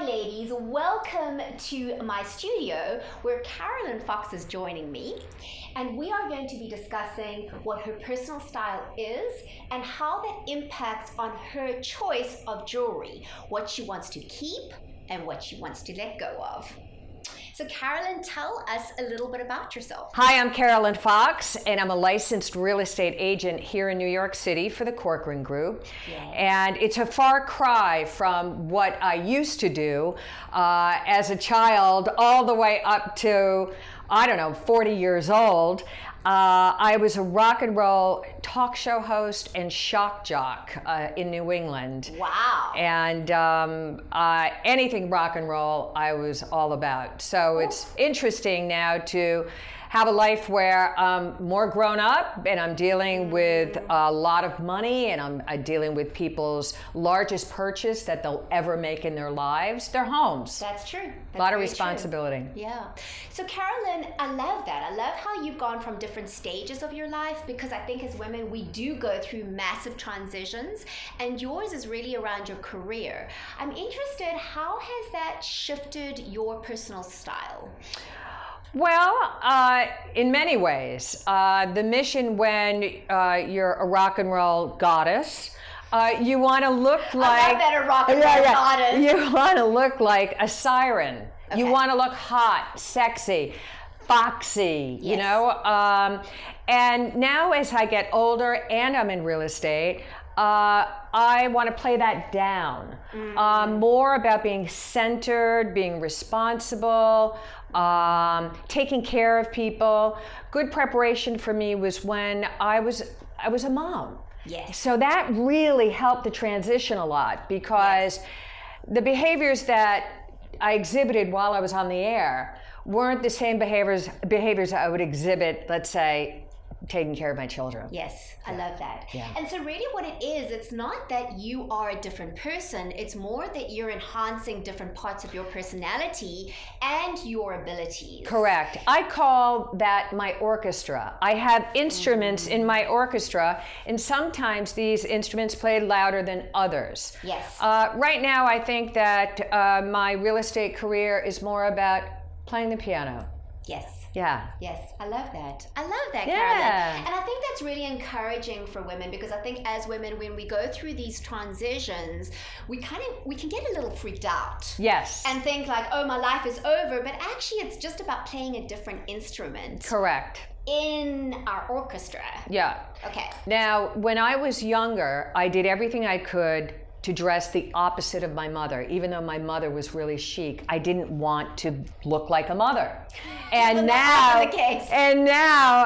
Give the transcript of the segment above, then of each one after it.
ladies, welcome to my studio where Carolyn Fox is joining me, and we are going to be discussing what her personal style is and how that impacts on her choice of jewelry, what she wants to keep and what she wants to let go of. So Carolyn, tell us a little bit about yourself. Hi, I'm Carolyn Fox, and I'm a licensed real estate agent here in New York City for the Corcoran Group. Yeah. And it's a far cry from what I used to do as a child all the way up to, 40 years old. I was a rock and roll talk show host and shock jock in New England. Wow. And anything rock and roll, I was all about. So it's interesting now to have a life where I'm more grown up and I'm dealing with a lot of money, and I'm dealing with people's largest purchase that they'll ever make in their lives, their homes. That's true. A lot of responsibility. True. Yeah. So Carolyn, I love that. I love how you've gone from different stages of your life, because I think as women, we do go through massive transitions, and yours is really around your career. I'm interested, how has that shifted your personal style? Well, in many ways. The mission when you're a rock and roll goddess, you want to look like... I love that, a rock and roll goddess. You want to look like a siren. Okay. You want to look hot, sexy, foxy, Yes. you know? And now as I get older and I'm in real estate, I want to play that down. More about being centered, being responsible, taking care of people. Good preparation for me was when I was a mom. Yes. So that really helped the transition a lot, because the behaviors that I exhibited while I was on the air weren't the same behaviors I would exhibit, let's say, taking care of my children. Yes, I love that. Yeah. And so really what it is, it's not that you are a different person, it's more that you're enhancing different parts of your personality and your abilities. Correct. I call that my orchestra. I have instruments in my orchestra, and sometimes these instruments play louder than others. Yes. Right now, I think that my real estate career is more about playing the piano. Yes. Yeah. Yes, I love that. I love that, Yeah. Carolyn. And I think that's really encouraging for women, because I think as women, when we go through these transitions, we can get a little freaked out. Yes. And think like, oh, my life is over. But actually, it's just about playing a different instrument Correct. in our orchestra. Yeah. Okay. Now, when I was younger, I did everything I could to dress the opposite of my mother. Even though my mother was really chic, I didn't want to look like a mother. And now,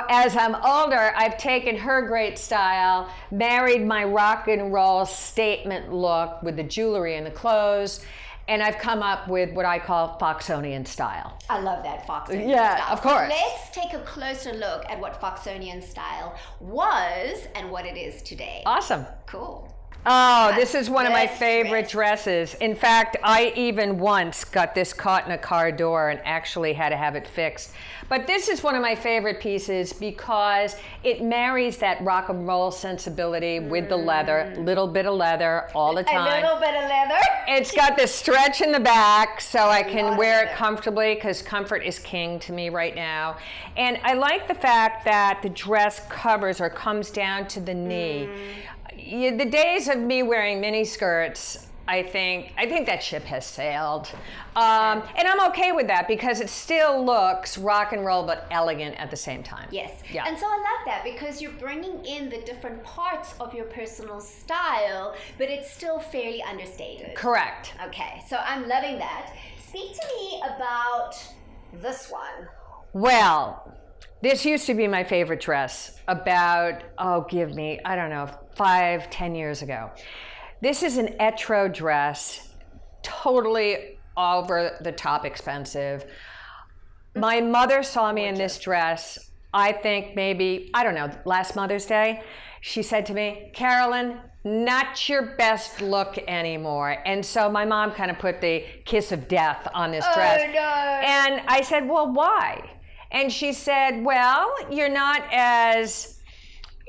as I'm older, I've taken her great style, married my rock and roll statement look with the jewelry and the clothes, and I've come up with what I call Foxonian style. I love that, Foxonian Yeah, style. of course. So let's take a closer look at what Foxonian style was and what it is today. Awesome. Cool. Oh, this is one of my Best favorite dress. dresses. In fact, I even once got this caught in a car door and actually had to have it fixed. But this is one of my favorite pieces because it marries that rock and roll sensibility with the leather, little bit of leather all the time. A little bit of leather. It's got this stretch in the back so I can wear it leather. comfortably, because comfort is king to me right now. And I like the fact that the dress covers or comes down to the knee. The days of me wearing mini skirts, I think that ship has sailed. And I'm okay with that, because it still looks rock and roll but elegant at the same time. Yes. Yeah. And so I love that, because you're bringing in the different parts of your personal style, but it's still fairly understated. Correct. Okay, so I'm loving that. Speak to me about this one. Well, this used to be my favorite dress about, 5-10 years ago. This is an etro dress, totally over the top expensive. My mother saw me in this dress, I think maybe, last Mother's Day. She said to me, Carolyn, not your best look anymore. And so my mom kind of put the kiss of death on this dress. Oh, no. And I said, well, why? And she said, well, you're not as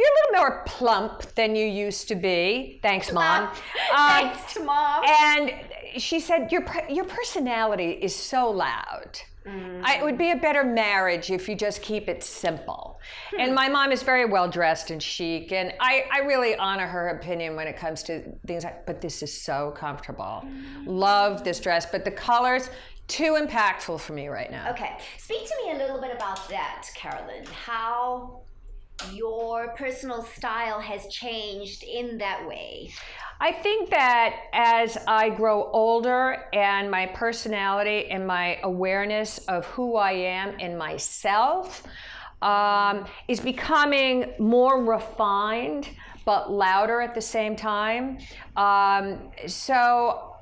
you're a little more plump than you used to be. Thanks, Mom. Thanks to Mom. And she said, your personality is so loud. It would be a better marriage if you just keep it simple. And my mom is very well dressed and chic, and I really honor her opinion when it comes to things like, but this is so comfortable. Love this dress, but the colors, too impactful for me right now. Okay, speak to me a little bit about that, Carolyn. How your personal style has changed in that way. I think that as I grow older and my personality and my awareness of who I am and myself is becoming more refined but louder at the same time. So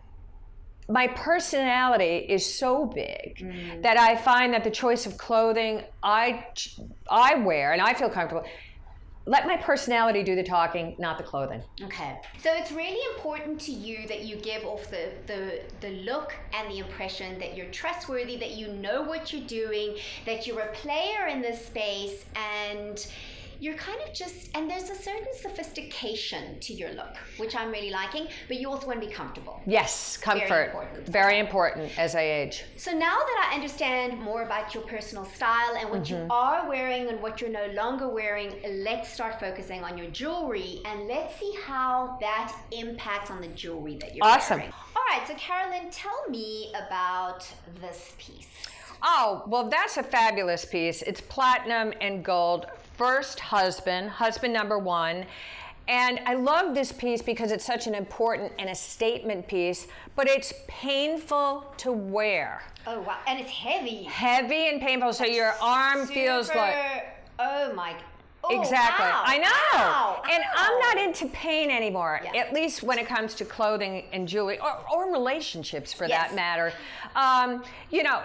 my personality is so big that I find that the choice of clothing I wear and I feel comfortable. Let my personality do the talking, not the clothing. Okay. So it's really important to you that you give off the look and the impression that you're trustworthy, that you know what you're doing, that you're a player in this space, and you're kind of just, and there's a certain sophistication to your look, which I'm really liking, but you also want to be comfortable. Yes, comfort. Very important as I age. So now that I understand more about your personal style and what you are wearing and what you're no longer wearing, let's start focusing on your jewelry, and let's see how that impacts on the jewelry that you're wearing. All right, so Carolyn, tell me about this piece. Oh, well, that's a fabulous piece. It's platinum and gold. First husband number one. And I love this piece because it's such an important and a statement piece, but it's painful to wear. Oh, wow. And it's heavy. Heavy and painful, so your arm feels like... Oh, my... Oh, exactly. Ow, I know. Ow, and ow. I'm not into pain anymore, Yeah. at least when it comes to clothing and jewelry or relationships for Yes. that matter. You know,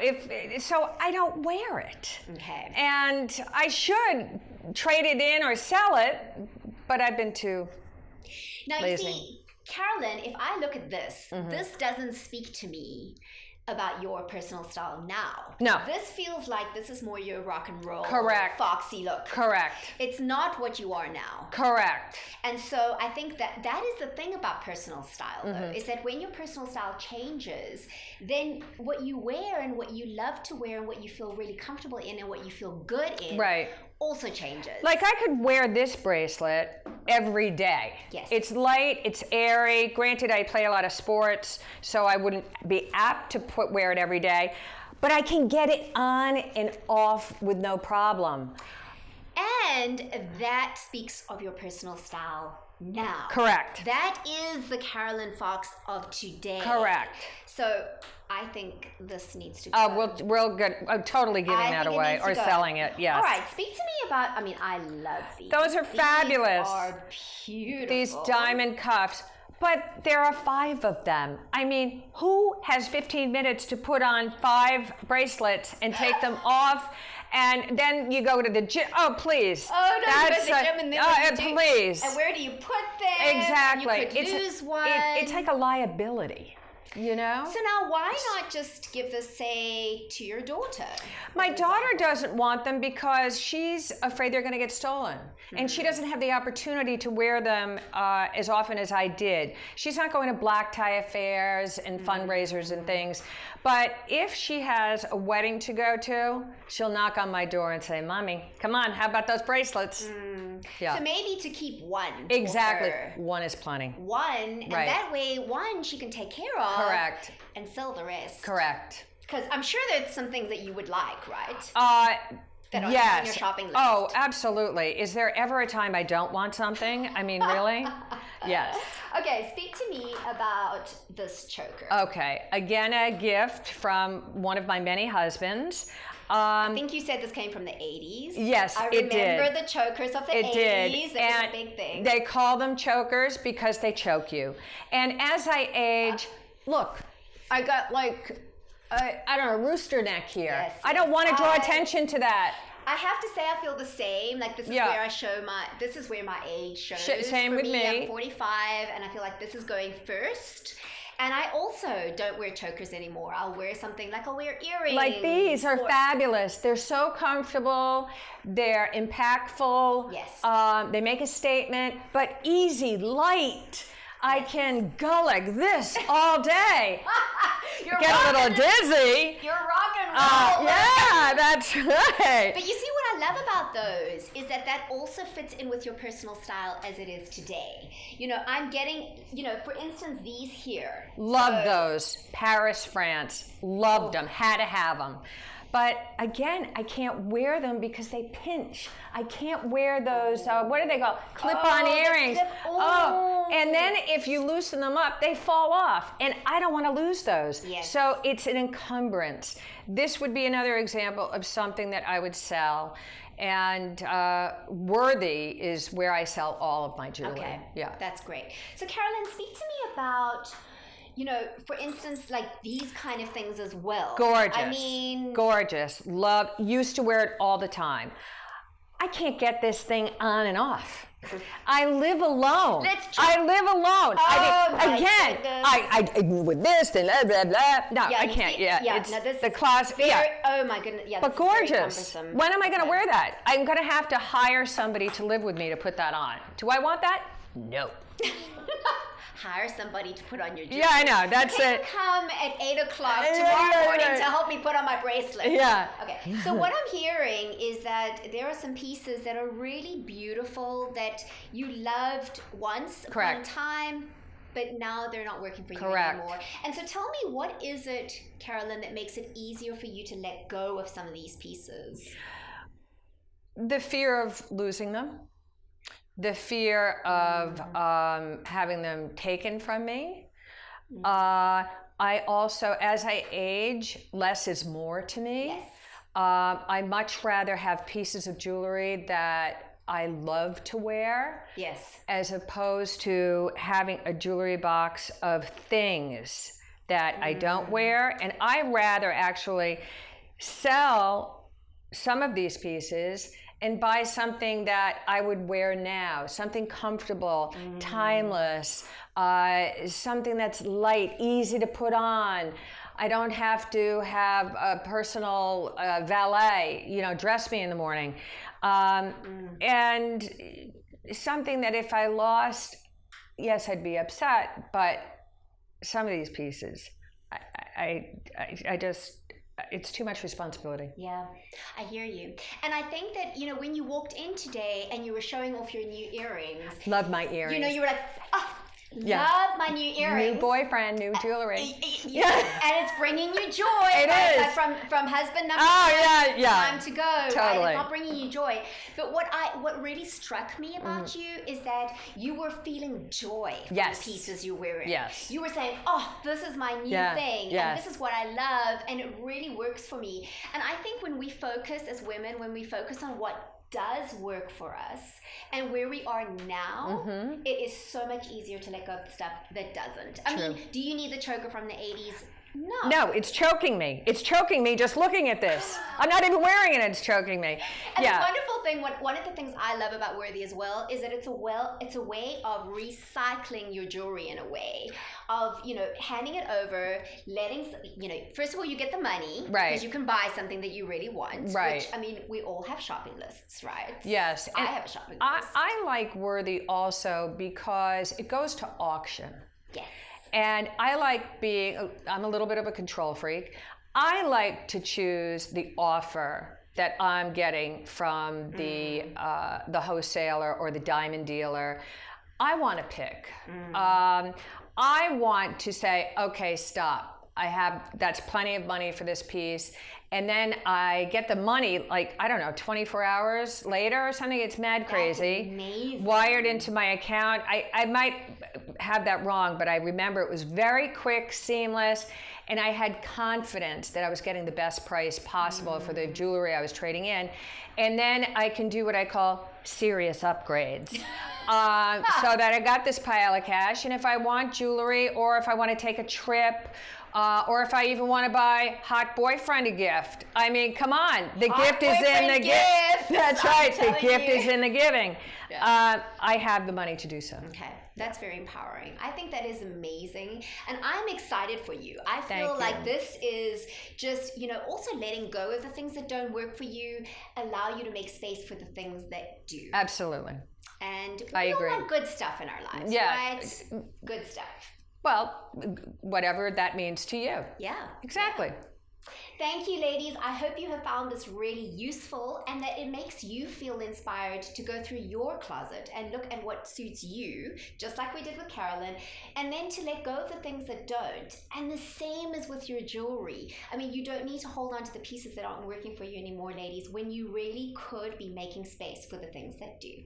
so I don't wear it. Okay. And I should trade it in or sell it, but I've been too lazy. You see, Carolyn, if I look at this, this doesn't speak to me about your personal style now. No. This feels like this is more your rock and roll, Correct. foxy look. Correct. It's not what you are now. Correct. And so I think that is the thing about personal style, though, is that when your personal style changes, then what you wear and what you love to wear and what you feel really comfortable in and what you feel good in also changes. Like I could wear this bracelet every day. Yes. It's light, it's airy. Granted, I play a lot of sports, so I wouldn't be apt to wear it every day, but I can get it on and off with no problem. And that speaks of your personal style now. Correct. That is the Carolyn Fox of today. Correct. So I think this needs to go. We'll get totally giving that away or selling it. Yes. All right. Speak to me about. I mean, I love these. Those are fabulous. These are beautiful. These diamond cuffs. But there are 5 of them. I mean, who has 15 minutes to put on 5 bracelets and take them off? And then you go to the gym. Oh, please. Oh, don't go to the gym and then please. And where do you put them? Exactly. And you could lose one. It's like a liability, you know? So now why not just give this, say, to your daughter? My daughter doesn't want them because she's afraid they're going to get stolen. And she doesn't have the opportunity to wear them as often as I did. She's not going to black tie affairs and fundraisers and things. But if she has a wedding to go to, she'll knock on my door and say, Mommy, come on, how about those bracelets? Yeah. So maybe to keep one. Exactly. One is plenty. One, and that way, one she can take care of. Correct. And sell the rest. Correct. Because I'm sure there's some things that you would like, right? That are on your shopping list. Oh, absolutely. Is there ever a time I don't want something? I mean, really? Yes. Okay, speak to me about this choker. Okay. Again, a gift from one of my many husbands. I think you said this came from the 80s. Yes, it did. I remember the chokers of the 80s. Did. That was a big thing. They call them chokers because they choke you. And as I age, look, I got like, I don't know, rooster neck here. Yes, I don't want to draw attention to that. I have to say I feel the same. Like this is where I show this is where my age shows. Same For with me. I'm 45 and I feel like this is going first. And I also don't wear chokers anymore. I'll wear something like I'll wear earrings. Like these are fabulous. They're so comfortable. They're impactful. Yes. They make a statement, but easy, light. I can go like this all day. Get a little dizzy. You're rock and roll. Yeah, that's right. But you see what I love about those is that also fits in with your personal style as it is today. You know, I'm getting, for instance, these here. Love those. Paris, France. Loved them. Had to have them. But again, I can't wear them because they pinch. I can't wear those, what do they call? Clip-on earrings. And then if you loosen them up, they fall off. And I don't want to lose those. Yes. So it's an encumbrance. This would be another example of something that I would sell. And Worthy is where I sell all of my jewelry. Okay, yeah, that's great. So Carolyn, speak to me about, for instance, like these kind of things as well. Gorgeous. I mean, gorgeous. Love. Used to wear it all the time. I can't get this thing on and off. I live alone. I live alone. I with this and blah blah blah. No, yeah, I can't. It's no, this the class. Oh my goodness. Yeah, but gorgeous. When am I going to wear that? I'm going to have to hire somebody to live with me to put that on. Do I want that? No. Hire somebody to put on your jewelry. Yeah, I know. That's Can it. you come at 8 o'clock tomorrow morning to help me put on my bracelet? Yeah. Okay. So what I'm hearing is that there are some pieces that are really beautiful that you loved once upon a time, but now they're not working for you anymore. And so tell me, what is it, Carolyn, that makes it easier for you to let go of some of these pieces? The fear of losing them. The fear of having them taken from me. I also, as I age, less is more to me. Yes. I much rather have pieces of jewelry that I love to wear. Yes. As opposed to having a jewelry box of things that I don't wear. And I rather actually sell some of these pieces and buy something that I would wear now, something comfortable, timeless, something that's light, easy to put on. I don't have to have a personal valet, dress me in the morning. And something that if I lost, yes, I'd be upset, but some of these pieces, I just, it's too much responsibility. Yeah, I hear you. And I think that, when you walked in today and you were showing off your new earrings. Love my earrings. You were like, love my new earrings. New boyfriend, new jewelry. Yeah. And it's bringing you joy. It is. From husband number one, time to go. Totally. Right? It's not bringing you joy. But what really struck me about you is that you were feeling joy from the pieces you're wearing. Yes. You were saying, this is my new thing. And this is what I love. And it really works for me. And I think when we focus as women, when we focus on what does work for us and where we are now, it is so much easier to let go of the stuff that doesn't. I mean, do you need the choker from the 80s? No, it's choking me. It's choking me just looking at this. I'm not even wearing it, it's choking me. And the wonderful thing, one of the things I love about Worthy as well, is that it's a way of recycling your jewelry in a way of, handing it over, letting, first of all, you get the money. Right. Because you can buy something that you really want. Right. Which, I mean, we all have shopping lists, right? Yes. I have a shopping list. I like Worthy also because it goes to auction. Yes. And I like I'm a little bit of a control freak. I like to choose the offer that I'm getting from the wholesaler or the diamond dealer. I want to pick. I want to say, okay, stop. That's plenty of money for this piece. And then I get the money, 24 hours later or something. It's mad crazy. That's amazing. Wired into my account. I might have that wrong, but I remember it was very quick, seamless, and I had confidence that I was getting the best price possible for the jewelry I was trading in. And then I can do what I call serious upgrades. So that I got this pile of cash, and if I want jewelry or if I want to take a trip, Or if I even want to buy hot boyfriend a gift. I mean, come on. The Hot gift is in the gift. That's right. The gift is in the giving. Yeah. I have the money to do so. Okay, that's very empowering. I think that is amazing. And I'm excited for you. I feel Thank like you. this is just, also letting go of the things that don't work for you, allow you to make space for the things that do. Absolutely. And we I all agree. want good stuff in our lives, Yeah. right? Good stuff. Well, whatever that means to you. Yeah. Exactly. Yeah. Thank you, ladies. I hope you have found this really useful and that it makes you feel inspired to go through your closet and look at what suits you, just like we did with Carolyn, and then to let go of the things that don't. And the same is with your jewelry. I mean, you don't need to hold on to the pieces that aren't working for you anymore, ladies, when you really could be making space for the things that do.